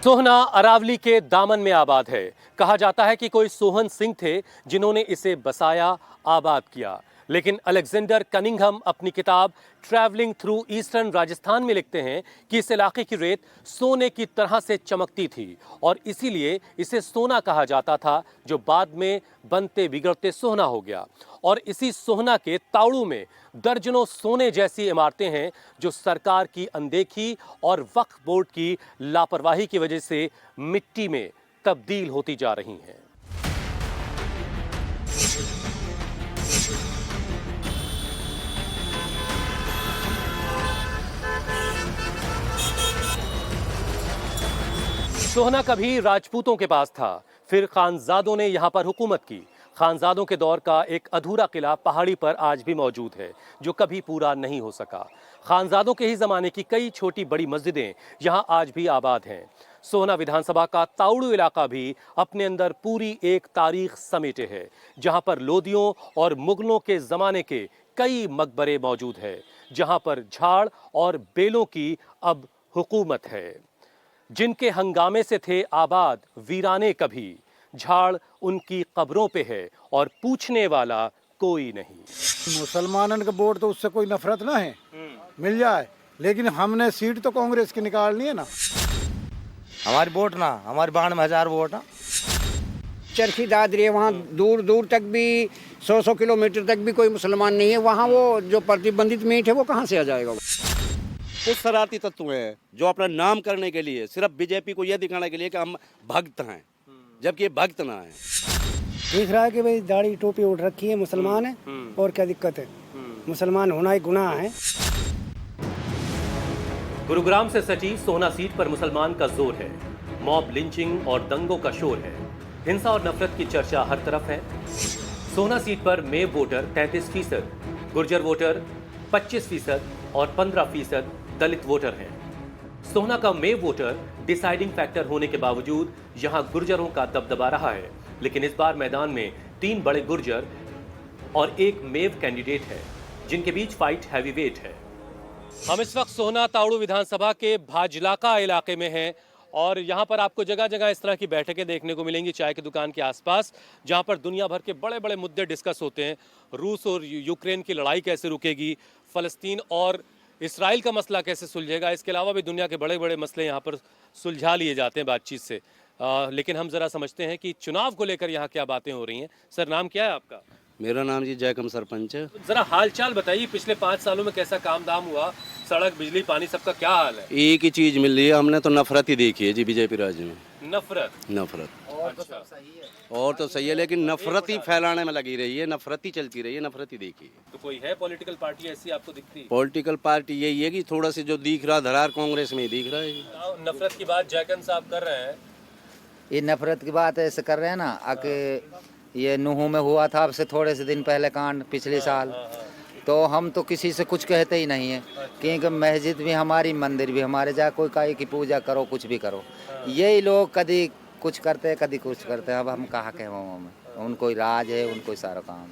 सोहना अरावली के दामन में आबाद है। कहा जाता है कि कोई सोहन सिंह थे जिन्होंने इसे बसाया, आबाद किया। लेकिन अलेक्जेंडर कनिंघम अपनी किताब ट्रैवलिंग थ्रू ईस्टर्न राजस्थान में लिखते हैं कि इस इलाके की रेत सोने की तरह से चमकती थी और इसीलिए इसे सोना कहा जाता था, जो बाद में बनते बिगड़ते सोहना हो गया। और इसी सोहना के तावड़ू में दर्जनों सोने जैसी इमारतें हैं जो सरकार की अनदेखी और वक्फ बोर्ड की लापरवाही की वजह से मिट्टी में तब्दील होती जा रही हैं। सोहना कभी राजपूतों के पास था, फिर खानजादों ने यहां पर हुकूमत की। खानजादों के दौर का एक अधूरा किला पहाड़ी पर आज भी मौजूद है, जो कभी पूरा नहीं हो सका। खानजादों के ही जमाने की कई छोटी बड़ी मस्जिदें यहां आज भी आबाद हैं। सोहना विधानसभा का तावड़ू इलाका भी अपने अंदर पूरी एक तारीख समेटे है, जहां पर लोदियों और मुगलों के जमाने के कई मकबरे मौजूद है, जहां पर झाड़ और बेलों की अब हुकूमत है। जिनके हंगामे से थे आबाद वीराने कभी, झाड़ उनकी कब्रों पे है और पूछने वाला कोई नहीं। मुसलमानन का वोट तो उससे कोई नफरत ना है, मिल जाए, लेकिन हमने सीट तो कांग्रेस की निकालनी है ना। हमारी वोट ना, हमारी 92,000 वोट ना। चरखी दादरी है, वहाँ दूर दूर तक भी 100 किलोमीटर तक भी कोई मुसलमान नहीं है। वहाँ वो जो प्रतिबंधित मीट है वो कहाँ से आ जाएगा? कुछ शरारती तत्व हैं जो अपना नाम करने के लिए सिर्फ बीजेपी को यह दिखाने के लिए कि हम भक्त हैं, जबकि ये भक्त ना है। दिख रहा है कि भाई दाढ़ी टोपी उठ रखी है, मुसलमान है, और क्या दिक्कत है? मुसलमान होना एक गुनाह है। गुरुग्राम से सटी सोहना सीट पर मुसलमान का जोर है। मॉब लिंचिंग और दंगों का शोर है। हिंसा और नफरत की चर्चा हर तरफ है। सोहना सीट पर मेव वोटर 33%, गुर्जर वोटर 25% और 15% दलित वोटर हैं। सोहना का मेव वोटर डिसाइडिंग फैक्टर होने के बावजूद यहां गुर्जरों का दबदबा रहा है, लेकिन इस बार मैदान में 3 बड़े गुर्जर और एक मेव कैंडिडेट है, जिनके बीच फाइट हैवीवेट है। हम इस वक्त सोहना तावड़ू विधानसभा के भाजलाका इलाके में हैं और यहाँ पर आपको जगह जगह इस तरह की बैठकें देखने को मिलेंगी चाय की दुकान के आसपास, जहाँ पर दुनिया भर के बड़े बड़े मुद्दे डिस्कस होते हैं। रूस और यूक्रेन की लड़ाई कैसे रुकेगी, फ़लस्तीन और इसराइल का मसला कैसे सुलझेगा, इसके अलावा भी दुनिया के बड़े बड़े मसले यहाँ पर सुलझा लिए जाते हैं बातचीत से। लेकिन हम ज़रा समझते हैं कि चुनाव को लेकर यहाँ क्या बातें हो रही हैं। सर, नाम क्या है आपका? मेरा नाम जी जयकम सरपंच है। ज़रा हालचाल बताइए, पिछले 5 सालों में कैसा काम दाम हुआ, सड़क बिजली पानी सबका क्या हाल है? एक ही चीज मिल रही है, हमने तो नफरत ही देखी है जी बीजेपी राज्य में। नफरत और तो सही है, लेकिन नफरत ही फैलाने में लगी रही है, नफरत ही चलती रही है, नफरत ही देखी है। तो कोई है पॉलिटिकल पार्टी ऐसी आपको दिखती है? पॉलिटिकल पार्टी यही है कि थोड़ा सा जो दिख रहा धरार कांग्रेस में ही दिख रहा है। नफरत की बात जयकन साहब कर रहे हैं। ये नफरत की बात ऐसे कर रहे हैं ना, आके ये नूह में हुआ था अब से थोड़े से दिन पहले कांड, पिछले साल। तो हम तो किसी से कुछ कहते ही नहीं है, क्योंकि मस्जिद भी हमारी, मंदिर भी हमारे, जा कोई काई की पूजा करो, कुछ भी करो। यही लोग कभी कुछ करते हैं, कभी कुछ करते हैं। अब हम कहाँ कहें, उनको ही राज है, उनको ही सारा काम।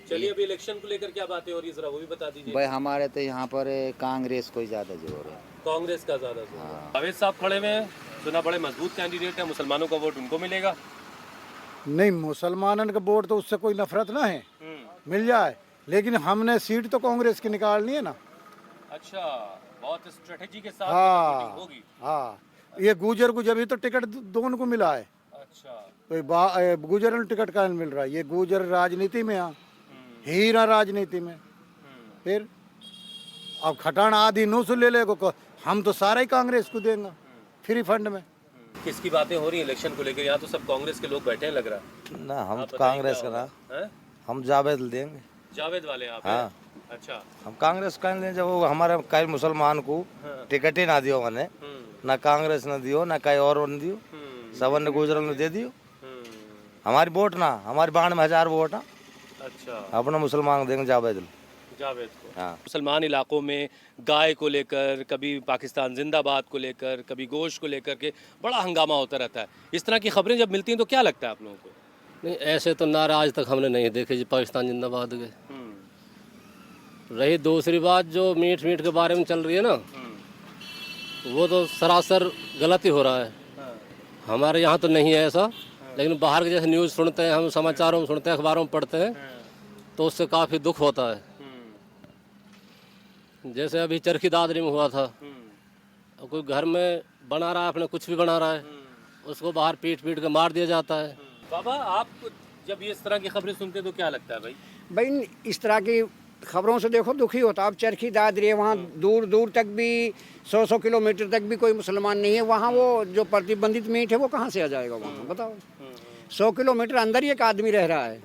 चलिए, अभी इलेक्शन को लेकर क्या बातें हो रही है, जरा वो भी बता दीजिए। भाई हमारे तो यहाँ पर कांग्रेस को ही ज्यादा जोर है। कांग्रेस का ज्यादा जोर है। जावेद साहब खड़े हुए हैं, सुना बड़े मजबूत कैंडिडेट है, मुसलमानों का वोट उनको मिलेगा? नहीं, मुसलमानन का वोट तो उससे कोई नफरत ना है, मिल जाए, लेकिन हमने सीट तो कांग्रेस की निकालनी है ना। अच्छा, बहुत स्ट्रेटेजी के साथ हाँ होगी। हाँ, ये गुजर को जब तो टिकट दोनों को मिला है। अच्छा, तो गुजर टिकट का मिल रहा है, ये गुजर राजनीति में हीरा राजनीति में। फिर अब खटान आदि नूस ले ले को, हम तो सारा ही कांग्रेस को देंगे फ्री फंड में। किसकी बातें हो रही है इलेक्शन को लेकर? यहाँ तो सब कांग्रेस के लोग बैठे हैं लग रहा है। ना, हम कांग्रेस का ना, हम जावेद देंगे। जावेद वाले आप? हाँ। अच्छा, हम कांग्रेस का ले, जब वो हमारे कई मुसलमान को टिकट ही ना दियो, मैंने ना कांग्रेस ने दियो, ना कहीं और ने दियो, सबन ने गुजरल ने दे दियो। हमारी वोट ना, हमारी 92,000 वोट ना। अच्छा, अपना मुसलमान देंगे जावेद को। हाँ। मुसलमान इलाकों में गाय को लेकर, कभी पाकिस्तान जिंदाबाद को लेकर, कभी गोश्त को लेकर के बड़ा हंगामा होता रहता है। इस तरह की खबरें जब मिलती हैं तो क्या लगता है आप लोगों को? नहीं, ऐसे तो नारे आज तक हमने नहीं देखे जी पाकिस्तान जिंदाबाद के। रही दूसरी बात, जो मीट के बारे में चल रही है ना, वो तो सरासर गलत ही हो रहा है। हमारे यहाँ तो नहीं है ऐसा, लेकिन बाहर के जैसे न्यूज़ सुनते हैं, हम समाचारों में सुनते हैं, अखबारों में पढ़ते हैं, तो उससे काफ़ी दुख होता है। जैसे अभी चरखी दादरी में हुआ था, कोई घर में बना रहा है, अपने कुछ भी बना रहा है, उसको बाहर पीट पीट के मार दिया जाता है। बाबा, आप जब ये इस तरह की खबरें सुनते हैं तो क्या लगता है भाई? भाई इस तरह की खबरों से देखो दुखी होता। अब चरखी दादरी है, वहाँ दूर दूर तक भी 100 किलोमीटर तक भी कोई मुसलमान नहीं है। वहाँ वो जो प्रतिबंधित मीट है वो कहाँ से आ जाएगा वहाँ, बताओ। 100 किलोमीटर अंदर ही एक आदमी रह रहा है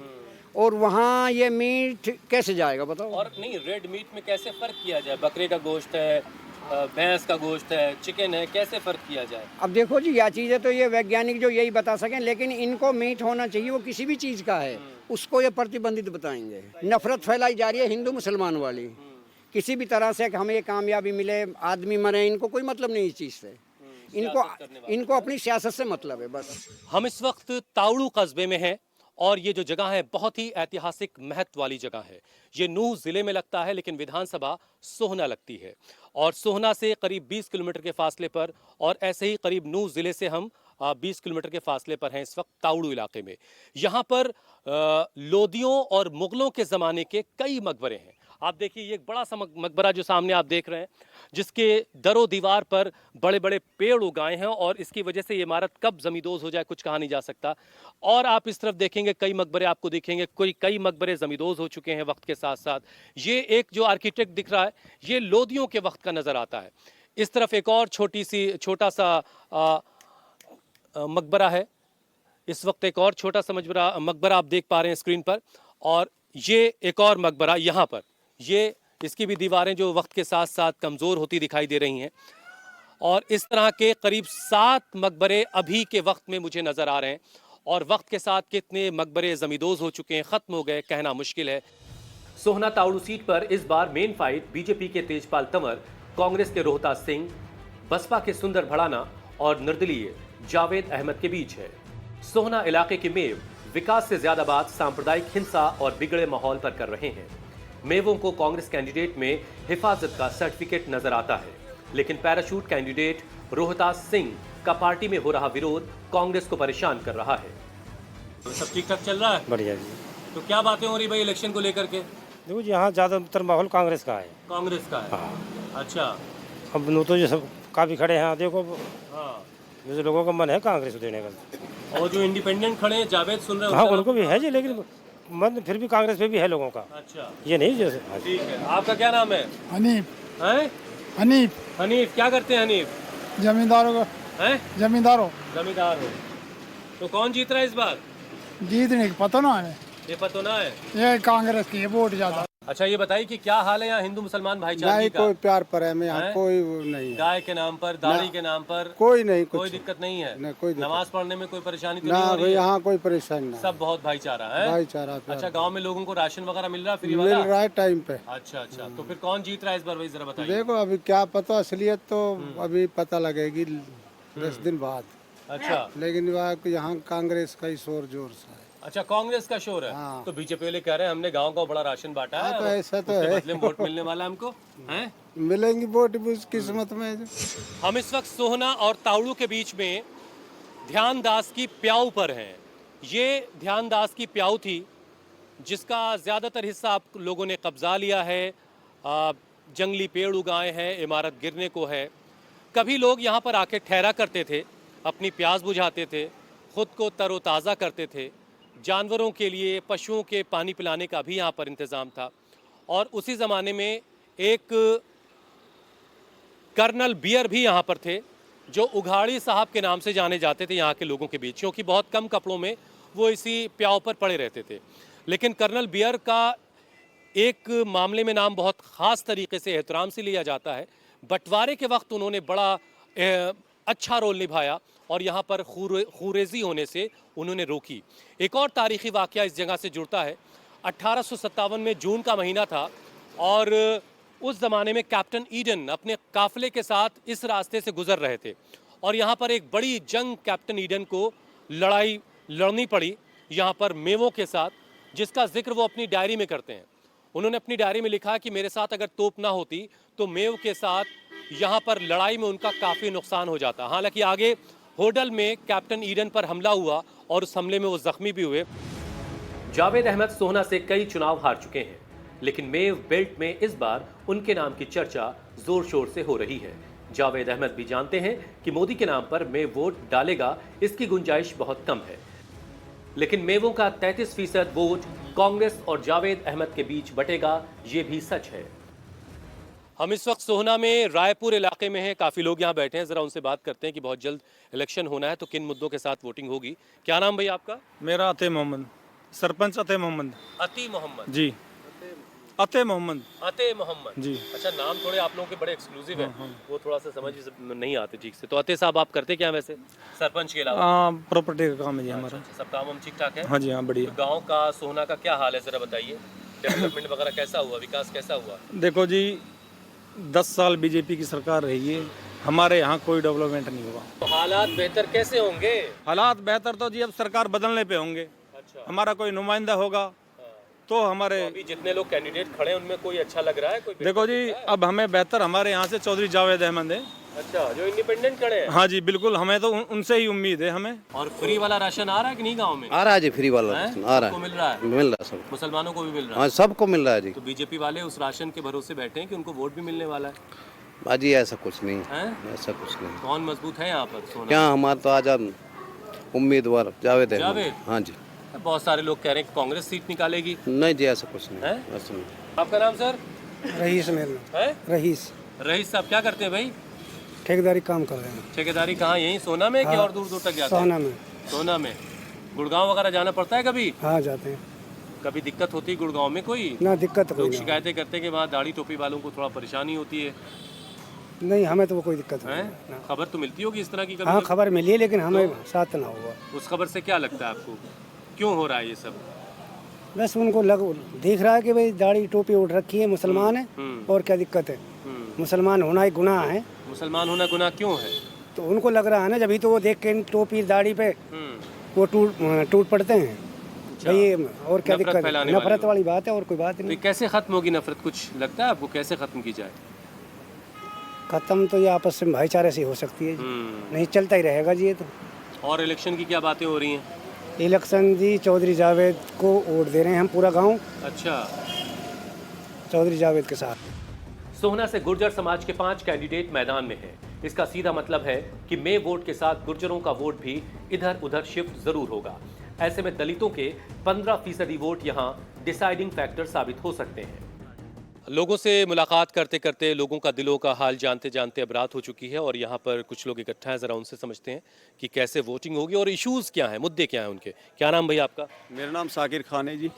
और वहाँ ये मीट कैसे जाएगा, बताओ। और नहीं, रेड मीट में कैसे फ़र्क किया जाए? बकरे का गोश्त है, भैंस का गोश्त है, चिकन है, कैसे फ़र्क किया जाए? अब देखो जी, यह चीज़ें तो ये वैज्ञानिक जो यही बता सकें, लेकिन इनको मीट होना चाहिए, वो किसी भी चीज़ का है, उसको ये प्रतिबंधित बताएंगे। नफरत फैलाई जा रही है हिंदू मुसलमान वाली, किसी भी तरह से हमें ये कामयाबी मिले, आदमी मरे, इनको कोई मतलब नहीं इस चीज़ से। इनको अपनी सियासत से मतलब है बस। हम इस वक्त तावड़ू कस्बे में हैं और ये जो जगह है बहुत ही ऐतिहासिक महत्व वाली जगह है। ये नूह ज़िले में लगता है, लेकिन विधानसभा सोहना लगती है और सोहना से करीब 20 किलोमीटर के फासले पर, और ऐसे ही करीब नूह ज़िले से हम 20 किलोमीटर के फासले पर हैं इस वक्त तावड़ू इलाके में। यहाँ पर लोदियों और मुग़लों के ज़माने के कई मकबरे हैं। आप देखिए, ये एक बड़ा सा मकबरा जो सामने आप देख रहे हैं, जिसके दरो दीवार पर बड़े बड़े पेड़ उगाए हैं और इसकी वजह से ये इमारत कब ज़मींदोज़ हो जाए कुछ कहा नहीं जा सकता। और आप इस तरफ देखेंगे कई मकबरे आपको दिखेंगे, कई मकबरे ज़मींदोज़ हो चुके हैं वक्त के साथ साथ। ये एक जो आर्किटेक्ट दिख रहा है, ये लोदियों के वक्त का नज़र आता है। इस तरफ एक और छोटा सा मकबरा है। इस वक्त एक और छोटा सा मकबरा आप देख पा रहे हैं स्क्रीन पर, और ये एक और मकबरा यहाँ पर, ये इसकी भी दीवारें जो वक्त के साथ साथ कमज़ोर होती दिखाई दे रही हैं। और इस तरह के करीब 7 मकबरे अभी के वक्त में मुझे नज़र आ रहे हैं, और वक्त के साथ कितने मकबरे ज़मींदोज़ हो चुके हैं, ख़त्म हो गए, कहना मुश्किल है। सोहना तावड़ू सीट पर इस बार मेन फाइट बीजेपी के तेजपाल तंवर, कांग्रेस के रोहतास सिंह, बसपा के सुंदर भड़ाना और निर्दलीय जावेद अहमद के बीच है। सोहना इलाके के मेव विकास से ज्यादा बात सांप्रदायिक हिंसा और बिगड़े माहौल पर कर रहे हैं। मेवों को कांग्रेस कैंडिडेट में हिफाजत का सर्टिफिकेट नजर आता है, लेकिन पैराशूट कैंडिडेट रोहतास सिंह का पार्टी में हो रहा विरोध कांग्रेस को परेशान कर रहा है। तो सब ठीक ठाक चल रहा है? बढ़िया जी। तो क्या बातें हो रही भाई इलेक्शन को लेकर के? देखो जी, यहाँ ज़्यादातर माहौल कांग्रेस का है। कांग्रेस का है? हाँ। अच्छा। अब नो तो जो सब काफ़ी खड़े हैं, देखो हाँ, जैसे लोगों का मन है कांग्रेस को देने का। और जो इंडिपेंडेंट खड़े हैं, जावेद सुन रहे हैं? हाँ, उनको भी है जी, लेकिन मन फिर भी कांग्रेस पे भी है लोगों का। अच्छा, ये नहीं जैसे। ठीक है। आपका क्या नाम है? हनीफ। हैं? हनीफ। हनीफ, क्या करते हैं हनीफ? जमींदारों का। हैं? जमींदारों। जमींदार हो। तो कौन जीत रहा है इस बार? जीतने की पता ना है, ये पता ना है। ये कांग्रेस की है, वोट ज्यादा। अच्छा, ये बताइए कि क्या हाल है यहाँ हिंदू मुसलमान भाईचारे का? कोई प्यार पर है, यहाँ हैं? कोई वो नहीं है। गाय के नाम पर, दाढ़ी के नाम पर कोई नहीं, कोई दिक्कत नहीं है? नहीं, कोई दिक्कत नमाज पढ़ने में कोई परेशानी तो ना नहीं हो रही भाई, है? यहाँ कोई परेशानी नहीं। सब बहुत भाईचारा है। भाईचारा प्यार। अच्छा, गांव में लोगों को राशन वगैरह मिल रहा है फ्री मिल वाला? रहा है टाइम पे। अच्छा अच्छा, तो फिर कौन जीत रहा है इस बार भाई, जरा बताइए। देखो अभी क्या पता, असलियत तो अभी पता लगेगी 10 दिन बाद। अच्छा, लेकिन यहाँ कांग्रेस का ही शोर जोर सा है। अच्छा, कांग्रेस का शोर है। हाँ। तो बीजेपी वाले कह रहे हैं हमने गांव का बड़ा राशन बांटा है, तो ऐसा तो उसके है। बदले में वोट मिलने वाला है हमको, हैं? मिलेंगी वोट भी उस किस्मत में। हम इस वक्त सोहना और तावड़ू के बीच में ध्यानदास की प्याऊ पर हैं। ये ध्यानदास की प्याऊ थी जिसका ज़्यादातर हिस्सा आप लोगों ने कब्जा लिया है। जंगली पेड़ उगाए हैं, इमारत गिरने को है। कभी लोग यहाँ पर आके ठहरा करते थे, अपनी प्यास बुझाते थे, खुद को तरोताज़ा करते थे। जानवरों के लिए, पशुओं के पानी पिलाने का भी यहाँ पर इंतज़ाम था। और उसी ज़माने में एक कर्नल बियर भी यहाँ पर थे, जो उघाड़ी साहब के नाम से जाने जाते थे यहाँ के लोगों के बीच, क्योंकि बहुत कम कपड़ों में वो इसी प्याव पर पड़े रहते थे। लेकिन कर्नल बियर का एक मामले में नाम बहुत ख़ास तरीके से एहतराम से लिया जाता है। बंटवारे के वक्त उन्होंने बड़ा अच्छा रोल निभाया और यहाँ पर खूरेजी होने से उन्होंने रोकी। एक और तारीख़ी वाक़या इस जगह से जुड़ता है। 1857 में जून का महीना था और उस ज़माने में कैप्टन ईडन अपने काफ़िले के साथ इस रास्ते से गुज़र रहे थे और यहाँ पर एक बड़ी जंग कैप्टन ईडन को लड़नी पड़ी यहाँ पर मेवों के साथ, जिसका जिक्र वो अपनी डायरी में करते हैं। उन्होंने अपनी डायरी में लिखा कि मेरे साथ अगर तोप ना होती तो मेव के साथ यहाँ पर लड़ाई में उनका काफ़ी नुकसान हो जाता। हालांकि आगे होडल में कैप्टन ईडन पर हमला हुआ और उस हमले में वो जख्मी भी हुए। जावेद अहमद सोहना से कई चुनाव हार चुके हैं, लेकिन मेव बेल्ट में इस बार उनके नाम की चर्चा जोर शोर से हो रही है। जावेद अहमद भी जानते हैं कि मोदी के नाम पर मेव वोट डालेगा, इसकी गुंजाइश बहुत कम है। लेकिन मेवों का 33% वोट कांग्रेस और जावेद अहमद के बीच बटेगा, ये भी सच है। हम इस वक्त सोहना में रायपुर इलाके में हैं। काफ़ी लोग यहाँ बैठे हैं, ज़रा उनसे बात करते हैं कि बहुत जल्द इलेक्शन होना है तो किन मुद्दों के साथ वोटिंग होगी। क्या नाम भैया आपका? मेरा अते मोहम्मद, सरपंच अते मोहम्मद। अती मोहम्मद जी, अते मोहम्मद। अते मोहम्मद जी। अच्छा, नाम थोड़े आप लोगों के बड़े एक्सक्लूसिव है, वो थोड़ा सा समझ नहीं आते ठीक से। तो अते साहब आप करते क्या वैसे सरपंच के अलावा? हाँ, प्रॉपर्टी का काम है जी हमारा। सब काम हम ठीक ठाक है? हाँ जी, हाँ बढ़िया। तो गाँव का सोहना का क्या हाल है, ज़रा बताइए। डेवलपमेंट वगैरह कैसा हुआ, विकास कैसा हुआ? देखो जी, 10 साल बीजेपी की सरकार रही है, हमारे यहाँ कोई डेवलपमेंट नहीं हुआ। तो हालात बेहतर कैसे होंगे? हालात बेहतर तो जी अब सरकार बदलने पे होंगे। अच्छा, हमारा कोई नुमाइंदा होगा तो हमारे तो अभी जितने लोग कैंडिडेट खड़े हैं उनमें कोई अच्छा लग रहा है? कोई देखो जी, अब हमें बेहतर हमारे यहाँ से चौधरी जावेद अहमद है। अच्छा, जो इंडिपेंडेंट खड़े हैं? हाँ जी बिल्कुल, हमें तो उनसे ही उम्मीद है हमें। और फ्री वाला राशन आ रहा है कि नहीं गांव में? आ रहा है जी, फ्री वाला राशन आ रहा सबको है। मिल रहा है? मिल रहा है सब, मुसलमानों को भी मिल रहा है? हाँ सबको मिल रहा है जी। तो बीजेपी वाले उस राशन के भरोसे बैठे हैं कि उनको वोट भी मिलने वाला है? बाजी ऐसा कुछ नहीं हैं? ऐसा कुछ नहीं। कौन मजबूत है यहाँ पर सोना? क्या हमारा तो आजाद उम्मीदवार जावेद अहमद। जावेद? हाँ जी। बहुत सारे लोग कह रहे हैं कि कांग्रेस सीट निकालेगी। नहीं जी, ऐसा कुछ नहीं, हैं? ऐसा नहीं। आपका नाम सर? रईस मेरा नाम। है रईस। रईस साहब क्या करते हैं भाई? ठेकेदारी काम कर रहे हैं। ठेकेदारी कहाँ, यहीं सोना में कि और दूर दूर तक जाते हैं? सोना में। सोना में। गुड़गांव वगैरह जाना पड़ता है कभी? हाँ जाते हैं। कभी दिक्कत होती है गुड़गांव में कोई? ना दिक्कत कोई लोग ना। शिकायतें करते हैं कि वहाँ दाढ़ी टोपी वालों को थोड़ा परेशानी होती है। नहीं, हमें तो वो कोई दिक्कत नहीं हैं? है। खबर तो मिलती होगी इस तरह की कभी? हाँ खबर मिली है, लेकिन हमें साथ ना हुआ। उस खबर से क्या लगता है आपको, क्यों हो रहा है ये सब? बस उनको दिख रहा है कि भाई दाढ़ी टोपी उठ रखी है, मुसलमान है, और क्या दिक्कत है? मुसलमान होना ही गुनाह है। मुसलमान होना गुनाह क्यों है? तो उनको लग रहा है ना, जब ही तो वो देख के टोपी दाढ़ी पे वो टूट पड़ते हैं भाई, और क्या दिक्कत है? नफरत वाली बात है और कोई बात नहीं। तो कैसे खत्म होगी नफरत, कुछ लगता है आपको कैसे खत्म की जाए? खत्म तो ये आपस में भाईचारे से हो सकती है जी। नहीं चलता ही रहेगा जी ये तो। और इलेक्शन की क्या बातें हो रही हैं? इलेक्शन जी चौधरी जावेद को वोट दे रहे हैं हम, पूरा गांव अच्छा, चौधरी जावेद के साथ। सोहना से गुर्जर समाज के 5 कैंडिडेट मैदान में हैं। इसका सीधा मतलब है कि मे वोट के साथ गुर्जरों का वोट भी इधर उधर शिफ्ट जरूर होगा। ऐसे में दलितों के 15% वोट यहां डिसाइडिंग फैक्टर साबित हो सकते हैं। लोगों से मुलाकात करते करते लोगों का दिलों का हाल जानते जानते अब रात हो चुकी है और यहाँ पर कुछ लोग इकट्ठा हैं। ज़रा उनसे समझते हैं कि कैसे वोटिंग होगी और इश्यूज़ क्या हैं, मुद्दे क्या हैं उनके। क्या नाम भैया आपका? मेरा नाम साकिर खान है जी।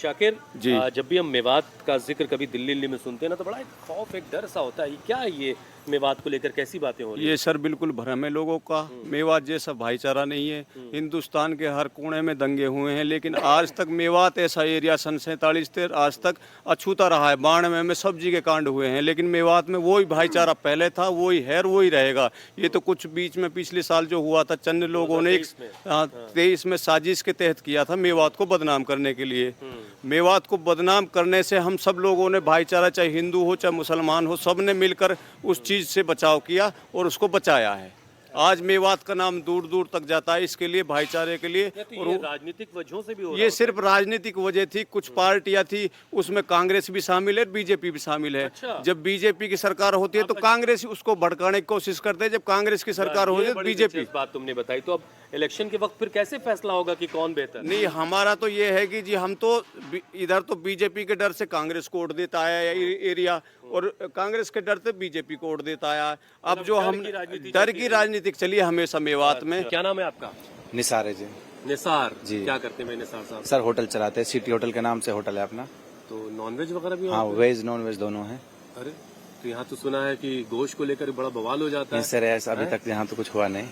शाकिर जी। जब भी हम मेवात का जिक्र कभी दिल्ली में सुनते हैं ना, तो बड़ा एक खौफ, एक डर सा होता है। ये क्या है, ये मेवात को लेकर कैसी बातें हो रही हैं? ये सर बिल्कुल भ्रम है लोगों का। मेवात जैसा भाईचारा नहीं है। हिंदुस्तान के हर कोने में दंगे हुए हैं, लेकिन आज तक मेवात ऐसा एरिया सन 47 से आज तक अछूता रहा है। 92 में सब्जी के कांड हुए हैं, लेकिन मेवात में वही भाईचारा पहले था, वही है और वही रहेगा। ये तो कुछ बीच में पिछले साल जो हुआ था, चंद लोगों ने 23 में साजिश के तहत किया था मेवात को बदनाम करने के लिए। मेवात को बदनाम करने से हम सब लोगों ने भाईचारा, चाहे हिंदू हो चाहे मुसलमान हो, सब ने मिलकर उस चीज़ से बचाव किया और उसको बचाया है। आज मेवात का नाम दूर दूर तक जाता है इसके लिए, भाईचारे के लिए। तो और ये राजनीतिक वजहों से भी हो रहा ये सिर्फ राजनीतिक वजह थी। कुछ पार्टियां थी, उसमें कांग्रेस भी शामिल है, बीजेपी भी शामिल है। अच्छा। जब बीजेपी की सरकार होती है तो कांग्रेस उसको भड़काने की कोशिश करते हैं, जब कांग्रेस की सरकार होती है तो बीजेपी। बात तुमने बताई, तो अब इलेक्शन के वक्त फिर कैसे फैसला होगा कि कौन बेहतर? नहीं, हमारा तो ये है कि जी हम तो इधर तो बीजेपी के डर से कांग्रेस को वोट देता आया एरिया, और कांग्रेस के डर से बीजेपी को वोट देता आया। अब जो हम डर की राजनीति चली है हमेशा मेवात में। क्या नाम है आपका? निसार है जी। निसार जी। क्या करते हैं निसार साहब? सर होटल चलाते हैं, सिटी होटल के नाम से होटल है अपना। तो नॉनवेज वगैरह भी? हाँ, वेज नॉन वेज दोनों है। अरे तो यहाँ तो सुना है कि गोश्त को लेकर बड़ा बवाल हो जाता है। सर ऐसा अभी तक यहाँ तो कुछ हुआ नहीं।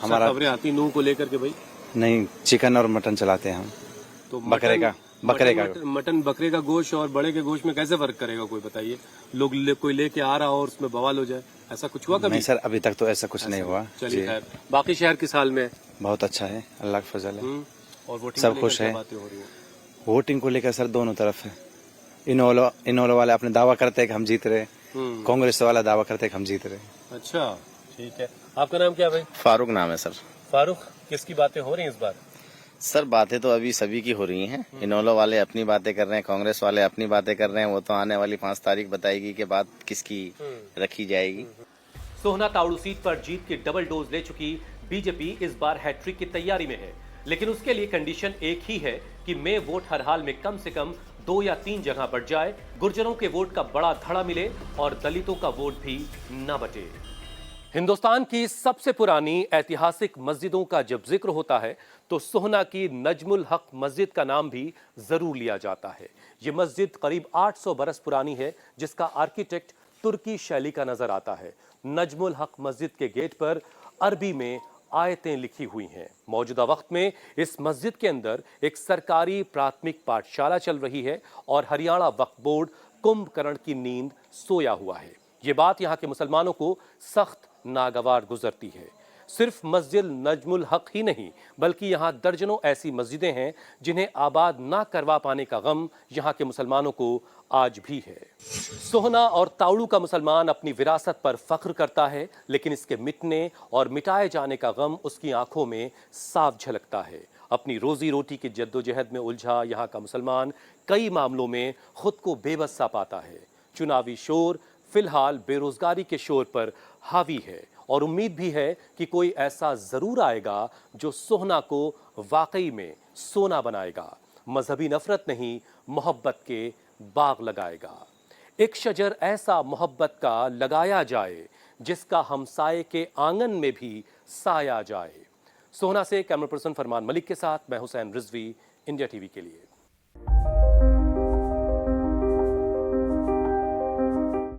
हमारा खबरें आती नूह को लेकर के भाई? नहीं, चिकन और मटन चलाते हैं हम। तो बकरे का मटन बकरे का गोश्त और बड़े के गोश्त में कैसे फर्क करेगा कोई बताइए? लोग कोई लेके आ रहा हो और उसमें बवाल हो जाए, ऐसा कुछ हुआ कभी? नहीं सर, अभी तक तो ऐसा कुछ नहीं हुआ। चलिए खैर, बाकी शहर किस हाल में? बहुत अच्छा है, अल्लाह का फजल है। और वोटिंग सब खुश है। बातें हो रही है? वोटिंग को लेकर सर दोनों तरफ है। इनोलो वाले अपने दावा करते हैं कि हम जीत रहे, कांग्रेस वाला दावा करते हैं कि हम जीत रहे। अच्छा, ठीक है, आपका नाम क्या है भाई? फारूक नाम है सर। फारूक, किसकी बातें हो रही हैं इस बार? सर बातें तो अभी सभी की हो रही हैं। इनेलो वाले अपनी बातें कर रहे हैं, कांग्रेस वाले अपनी बातें कर रहे हैं। वो तो आने वाली 5 तारीख बताएगी कि बात किसकी रखी जाएगी। सोहना तावड़ू सीट पर जीत की डबल डोज ले चुकी बीजेपी इस बार हैट्रिक की तैयारी में है, लेकिन उसके लिए कंडीशन एक ही है कि में वोट हर हाल में कम से कम 2 या 3 जगह बढ़ जाए, गुर्जरों के वोट का बड़ा धड़ा मिले और दलितों का वोट भी न बचे। हिंदुस्तान की सबसे पुरानी ऐतिहासिक मस्जिदों का जब जिक्र होता है तो सोहना की नजमुल हक मस्जिद का नाम भी जरूर लिया जाता है। यह मस्जिद करीब 800 बरस पुरानी है, जिसका आर्किटेक्ट तुर्की शैली का नजर आता है। नजमुल हक मस्जिद के गेट पर अरबी में आयतें लिखी हुई हैं। मौजूदा वक्त में इस मस्जिद के अंदर एक सरकारी प्राथमिक पाठशाला चल रही है और हरियाणा वक्फ बोर्ड कुंभकर्ण की नींद सोया हुआ है। ये बात यहाँ के मुसलमानों को सख्त नागवार गुजरती है। सिर्फ मस्जिद नजमुल हक ही नहीं, बल्कि यहाँ दर्जनों ऐसी मस्जिदें हैं जिन्हें आबाद ना करवा पाने का गम यहाँ के मुसलमानों को आज भी है। सोहना और तावड़ू का मुसलमान अपनी विरासत पर फख्र करता है, लेकिन इसके मिटने और मिटाए जाने का गम उसकी आंखों में साफ झलकता है। अपनी रोजी रोटी की जद्दोजहद में उलझा यहाँ का मुसलमान कई मामलों में खुद को बेबस सा पाता है। चुनावी शोर फिलहाल बेरोजगारी के शोर पर हावी है और उम्मीद भी है कि कोई ऐसा जरूर आएगा जो सोहना को वाकई में सोना बनाएगा। मजहबी नफरत नहीं, मोहब्बत के बाग लगाएगा। एक शजर ऐसा मोहब्बत का लगाया जाए जिसका हमसाये के आंगन में भी साया जाए। सोहना से कैमरा पर्सन फरमान मलिक के साथ मैं हुसैन रिजवी, इंडिया टीवी के लिए।